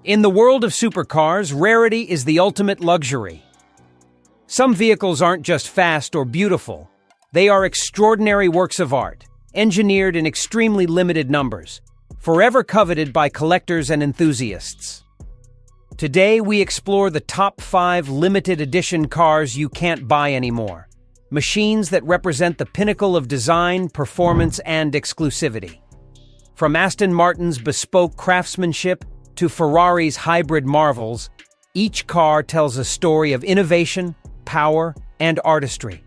In the world of supercars, rarity is the ultimate luxury. Some vehicles aren't just fast or beautiful. They are extraordinary works of art, engineered in extremely limited numbers, forever coveted by collectors and enthusiasts. Today, we explore the top 5 limited edition cars you can't buy anymore. Machines that represent the pinnacle of design, performance, and exclusivity. From Aston Martin's bespoke craftsmanship to Ferrari's hybrid marvels, each car tells a story of innovation, power, and artistry.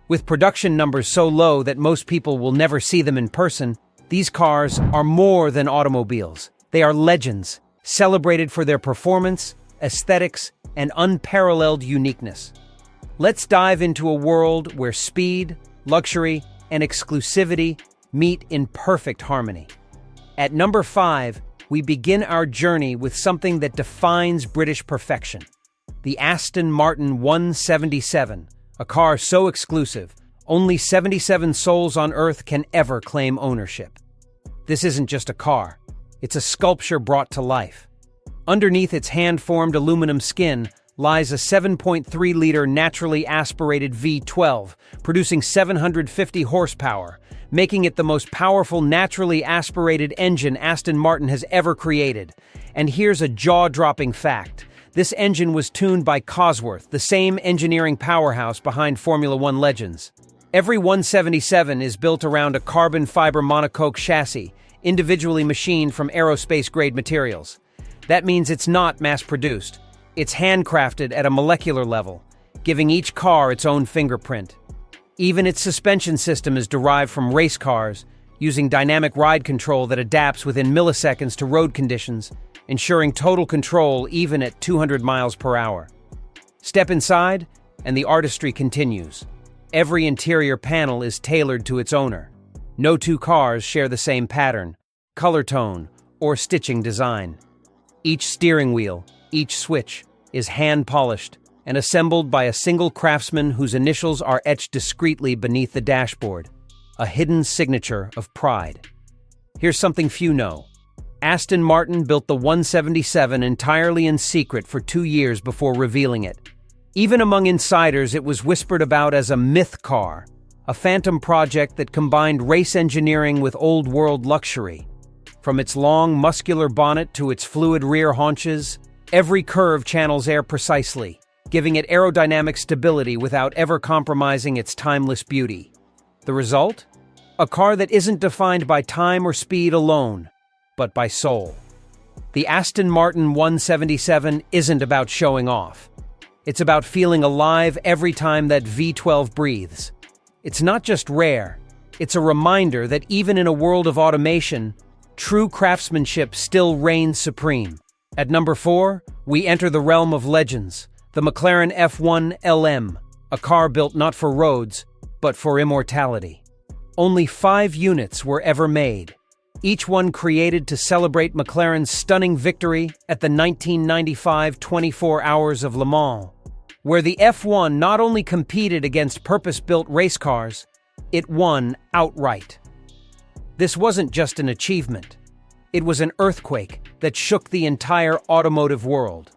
With production numbers so low that most people will never see them in person, these cars are more than automobiles. They are legends, celebrated for their performance, aesthetics, and unparalleled uniqueness. Let's dive into a world where speed, luxury, and exclusivity meet in perfect harmony. At number 5, we begin our journey with something that defines British perfection. The Aston Martin One-77, a car so exclusive, only 77 souls on Earth can ever claim ownership. This isn't just a car, it's a sculpture brought to life. Underneath its hand-formed aluminum skin lies a 7.3-liter naturally aspirated V12, producing 750 horsepower, making it the most powerful naturally aspirated engine Aston Martin has ever created. And here's a jaw-dropping fact. This engine was tuned by Cosworth, the same engineering powerhouse behind Formula One legends. Every 177 is built around a carbon fiber monocoque chassis, individually machined from aerospace-grade materials. That means it's not mass-produced. It's handcrafted at a molecular level, giving each car its own fingerprint. Even its suspension system is derived from race cars, using dynamic ride control that adapts within milliseconds to road conditions, ensuring total control even at 200 miles per hour. Step inside, and the artistry continues. Every interior panel is tailored to its owner. No two cars share the same pattern, color tone, or stitching design. Each steering wheel, each switch, is hand-polished and assembled by a single craftsman whose initials are etched discreetly beneath the dashboard, a hidden signature of pride. Here's something few know. Aston Martin built the 177 entirely in secret for 2 years before revealing it. Even among insiders, it was whispered about as a myth car, a phantom project that combined race engineering with old-world luxury. From its long, muscular bonnet to its fluid rear haunches, every curve channels air precisely, giving it aerodynamic stability without ever compromising its timeless beauty. The result? A car that isn't defined by time or speed alone, but by soul. The Aston Martin 177 isn't about showing off. It's about feeling alive every time that V12 breathes. It's not just rare, it's a reminder that even in a world of automation, true craftsmanship still reigns supreme. At number 4, we enter the realm of legends, the McLaren F1 LM, a car built not for roads, but for immortality. Only 5 units were ever made, each one created to celebrate McLaren's stunning victory at the 1995 24 Hours of Le Mans, where the F1 not only competed against purpose-built race cars, it won outright. This wasn't just an achievement. It was an earthquake that shook the entire automotive world.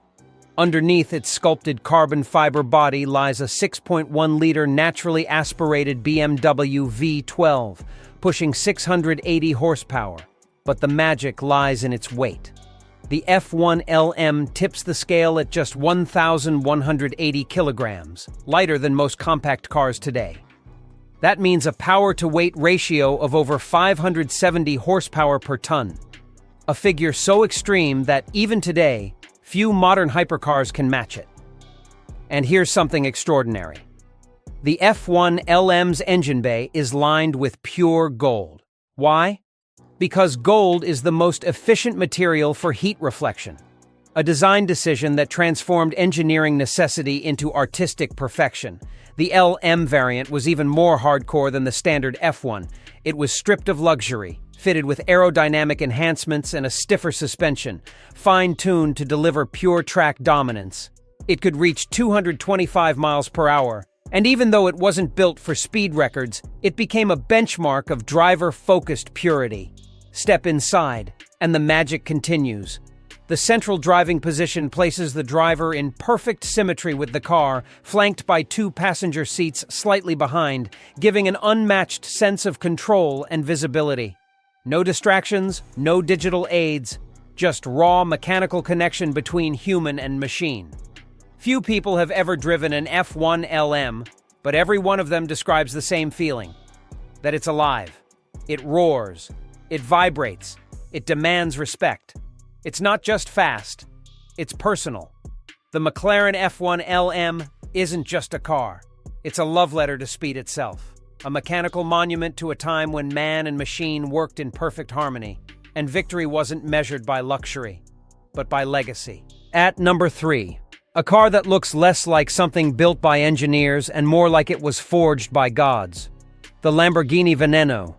Underneath its sculpted carbon fiber body lies a 6.1-liter naturally aspirated BMW V12, pushing 680 horsepower. But the magic lies in its weight. The F1 LM tips the scale at just 1,180 kilograms, lighter than most compact cars today. That means a power-to-weight ratio of over 570 horsepower per ton. A figure so extreme that, even today, few modern hypercars can match it. And here's something extraordinary. The F1 LM's engine bay is lined with pure gold. Why? Because gold is the most efficient material for heat reflection, a design decision that transformed engineering necessity into artistic perfection. The LM variant was even more hardcore than the standard F1. It was stripped of luxury, fitted with aerodynamic enhancements and a stiffer suspension, fine-tuned to deliver pure track dominance. It could reach 225 miles per hour, And even though it wasn't built for speed records, it became a benchmark of driver-focused purity. Step inside, and the magic continues. The central driving position places the driver in perfect symmetry with the car, flanked by two passenger seats slightly behind, giving an unmatched sense of control and visibility. No distractions, no digital aids, just raw mechanical connection between human and machine. Few people have ever driven an F1 LM, but every one of them describes the same feeling: that it's alive. It roars. It vibrates. It demands respect. It's not just fast, it's personal. The McLaren F1 LM isn't just a car. It's a love letter to speed itself, a mechanical monument to a time when man and machine worked in perfect harmony, and victory wasn't measured by luxury, but by legacy. At number 3, a car that looks less like something built by engineers and more like it was forged by gods. The Lamborghini Veneno,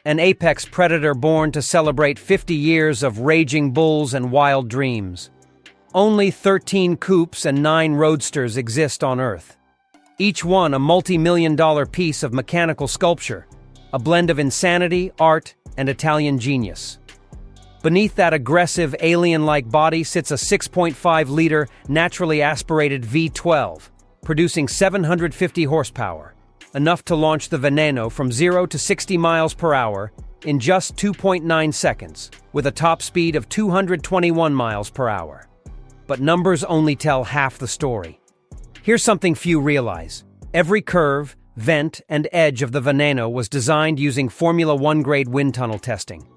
an apex predator born to celebrate 50 years of raging bulls and wild dreams. Only 13 coupes and 9 roadsters exist on Earth. Each one a multi-million-dollar piece of mechanical sculpture, a blend of insanity, art, and Italian genius. Beneath that aggressive, alien-like body sits a 6.5-liter, naturally aspirated V12, producing 750 horsepower. Enough to launch the Veneno from 0 to 60 miles per hour in just 2.9 seconds, with a top speed of 221 miles per hour. But numbers only tell half the story. Here's something few realize. Every curve, vent, and edge of the Veneno was designed using Formula One grade wind tunnel testing.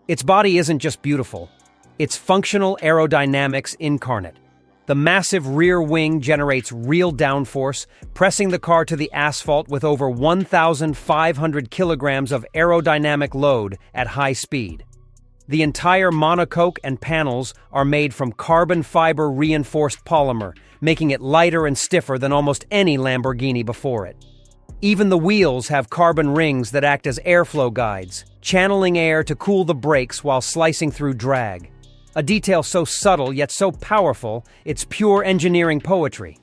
Its body isn't just beautiful, it's functional aerodynamics incarnate. The massive rear wing generates real downforce, pressing the car to the asphalt with over 1,500 kilograms of aerodynamic load at high speed. The entire monocoque and panels are made from carbon fiber reinforced polymer, making it lighter and stiffer than almost any Lamborghini before it. Even the wheels have carbon rings that act as airflow guides, channeling air to cool the brakes while slicing through drag. A detail so subtle yet so powerful, it's pure engineering poetry.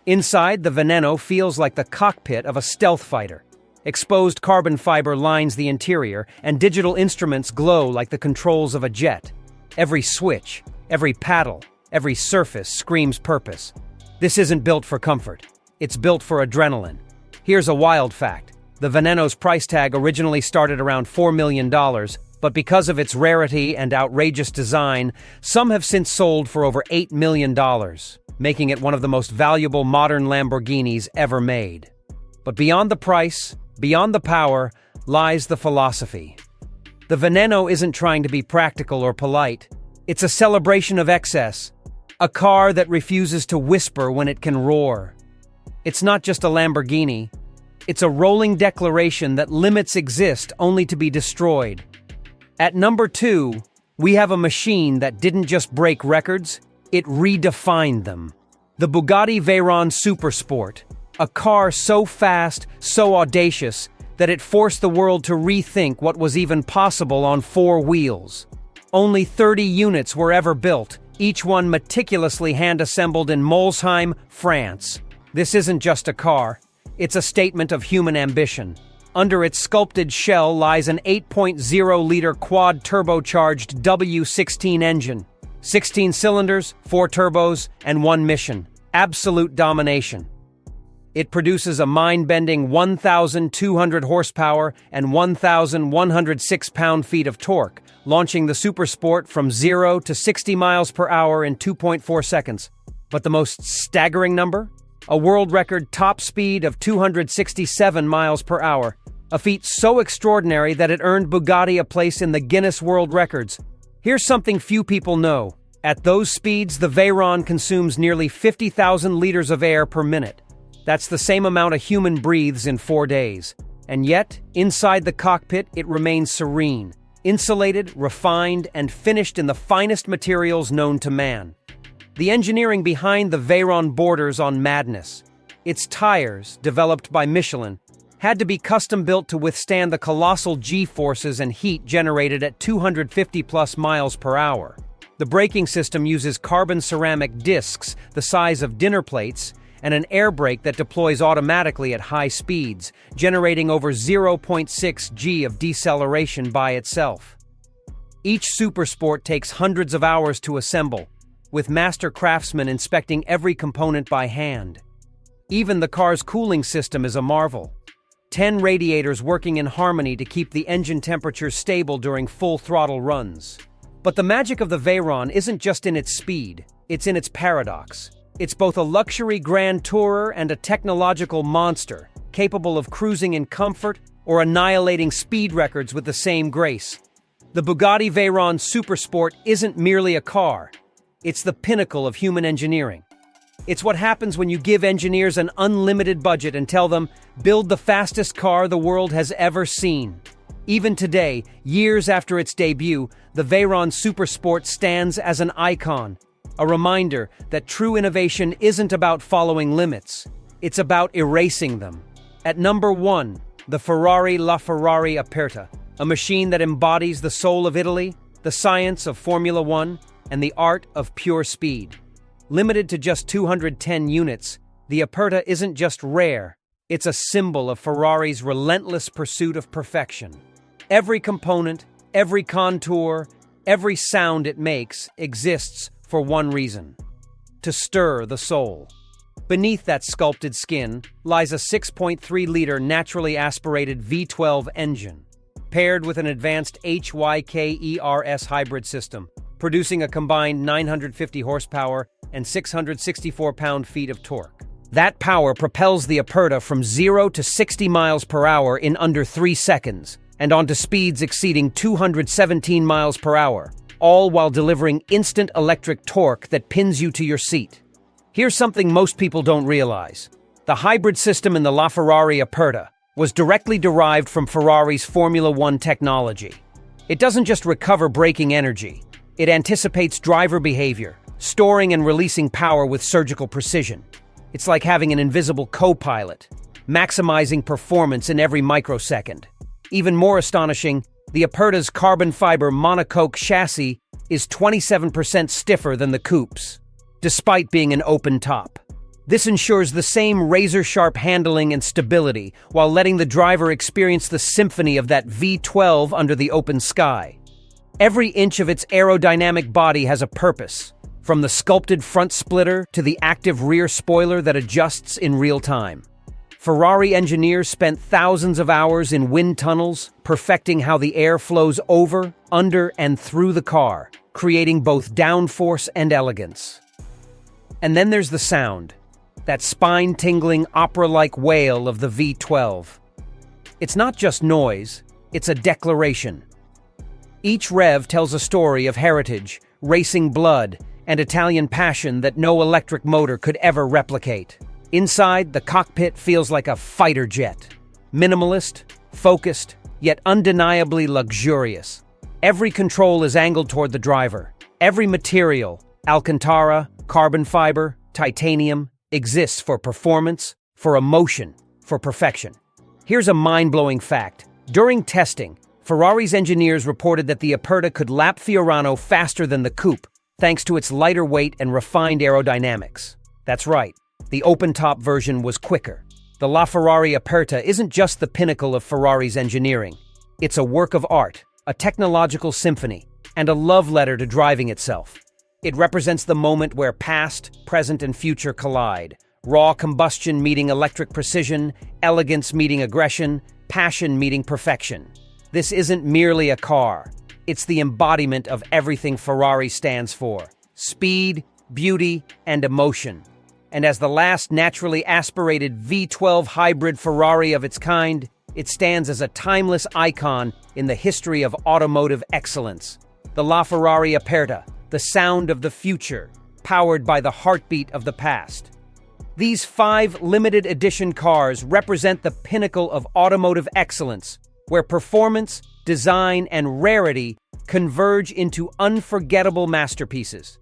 Inside, the Veneno feels like the cockpit of a stealth fighter. Exposed carbon fiber lines the interior, and digital instruments glow like the controls of a jet. Every switch, every paddle, every surface screams purpose. This isn't built for comfort. It's built for adrenaline. Here's a wild fact. The Veneno's price tag originally started around $4 million, but because of its rarity and outrageous design, some have since sold for over $8 million, making it one of the most valuable modern Lamborghinis ever made. But beyond the price, beyond the power, lies the philosophy. The Veneno isn't trying to be practical or polite. It's a celebration of excess, a car that refuses to whisper when it can roar. It's not just a Lamborghini. It's a rolling declaration that limits exist only to be destroyed. At number 2, we have a machine that didn't just break records, it redefined them. The Bugatti Veyron Super Sport, a car so fast, so audacious, that it forced the world to rethink what was even possible on 4 wheels. Only 30 units were ever built, each one meticulously hand-assembled in Molsheim, France. This isn't just a car, it's a statement of human ambition. Under its sculpted shell lies an 8.0-liter quad-turbocharged W16 engine. 16 cylinders, 4 turbos, and 1 mission. Absolute domination. It produces a mind-bending 1,200 horsepower and 1,106 pound-feet of torque, launching the Super Sport from 0 to 60 miles per hour in 2.4 seconds. But the most staggering number? A world record top speed of 267 miles per hour. A feat so extraordinary that it earned Bugatti a place in the Guinness World Records. Here's something few people know. At those speeds, the Veyron consumes nearly 50,000 liters of air per minute. That's the same amount a human breathes in 4 days. And yet, inside the cockpit, it remains serene, insulated, refined, and finished in the finest materials known to man. The engineering behind the Veyron borders on madness. Its tires, developed by Michelin, had to be custom-built to withstand the colossal G-forces and heat generated at 250-plus miles per hour. The braking system uses carbon ceramic discs the size of dinner plates, and an air brake that deploys automatically at high speeds, generating over 0.6 g of deceleration by itself. Each Super Sport takes hundreds of hours to assemble, with master craftsmen inspecting every component by hand. Even the car's cooling system is a marvel. 10 radiators working in harmony to keep the engine temperature stable during full throttle runs. But the magic of the Veyron isn't just in its speed, it's in its paradox. It's both a luxury grand tourer and a technological monster, capable of cruising in comfort or annihilating speed records with the same grace. The Bugatti Veyron Super Sport isn't merely a car. It's the pinnacle of human engineering. It's what happens when you give engineers an unlimited budget and tell them, build the fastest car the world has ever seen. Even today, years after its debut, the Veyron Super Sport stands as an icon, a reminder that true innovation isn't about following limits, it's about erasing them. At number 1, the Ferrari LaFerrari Aperta, a machine that embodies the soul of Italy, the science of Formula One, and the art of pure speed. Limited to just 210 units, the Aperta isn't just rare, it's a symbol of Ferrari's relentless pursuit of perfection. Every component, every contour, every sound it makes exists for one reason: to stir the soul. Beneath that sculpted skin lies a 6.3-liter naturally aspirated V12 engine, paired with an advanced HYKERS hybrid system, producing a combined 950 horsepower and 664 pound-feet of torque. That power propels the Aperta from 0 to 60 miles per hour in under 3 seconds, and onto speeds exceeding 217 miles per hour, all while delivering instant electric torque that pins you to your seat. Here's something most people don't realize. The hybrid system in the LaFerrari Aperta was directly derived from Ferrari's Formula One technology. It doesn't just recover braking energy, it anticipates driver behavior, storing and releasing power with surgical precision. It's like having an invisible co-pilot, maximizing performance in every microsecond. Even more astonishing, the Aperta's carbon fiber monocoque chassis is 27% stiffer than the coupes, despite being an open top. This ensures the same razor-sharp handling and stability, while letting the driver experience the symphony of that V12 under the open sky. Every inch of its aerodynamic body has a purpose, from the sculpted front splitter to the active rear spoiler that adjusts in real time. Ferrari engineers spent thousands of hours in wind tunnels, perfecting how the air flows over, under, and through the car, creating both downforce and elegance. And then there's the sound, that spine-tingling, opera-like wail of the V12. It's not just noise, it's a declaration. Each rev tells a story of heritage, racing blood, and Italian passion that no electric motor could ever replicate. Inside, the cockpit feels like a fighter jet. Minimalist, focused, yet undeniably luxurious. Every control is angled toward the driver. Every material, Alcantara, carbon fiber, titanium, exists for performance, for emotion, for perfection. Here's a mind-blowing fact. During testing, Ferrari's engineers reported that the Aperta could lap Fiorano faster than the coupe, thanks to its lighter weight and refined aerodynamics. That's right, the open-top version was quicker. The LaFerrari Aperta isn't just the pinnacle of Ferrari's engineering. It's a work of art, a technological symphony, and a love letter to driving itself. It represents the moment where past, present, and future collide. Raw combustion meeting electric precision, elegance meeting aggression, passion meeting perfection. This isn't merely a car. It's the embodiment of everything Ferrari stands for: speed, beauty, and emotion. And as the last naturally aspirated V12 hybrid Ferrari of its kind, it stands as a timeless icon in the history of automotive excellence. The LaFerrari Aperta, the sound of the future, powered by the heartbeat of the past. These 5 limited edition cars represent the pinnacle of automotive excellence, where performance, design, and rarity converge into unforgettable masterpieces.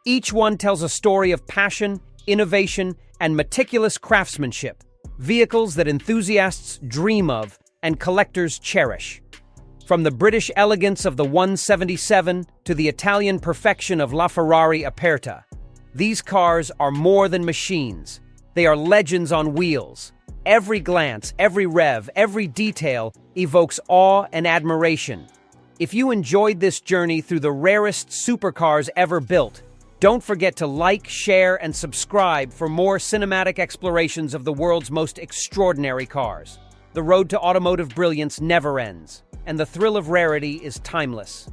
Each one tells a story of passion, innovation, and meticulous craftsmanship, vehicles that enthusiasts dream of and collectors cherish. From the British elegance of the 177 to the Italian perfection of LaFerrari Aperta, these cars are more than machines. They are legends on wheels. Every glance, every rev, every detail evokes awe and admiration. If you enjoyed this journey through the rarest supercars ever built, don't forget to like, share, and subscribe for more cinematic explorations of the world's most extraordinary cars. The road to automotive brilliance never ends, and the thrill of rarity is timeless.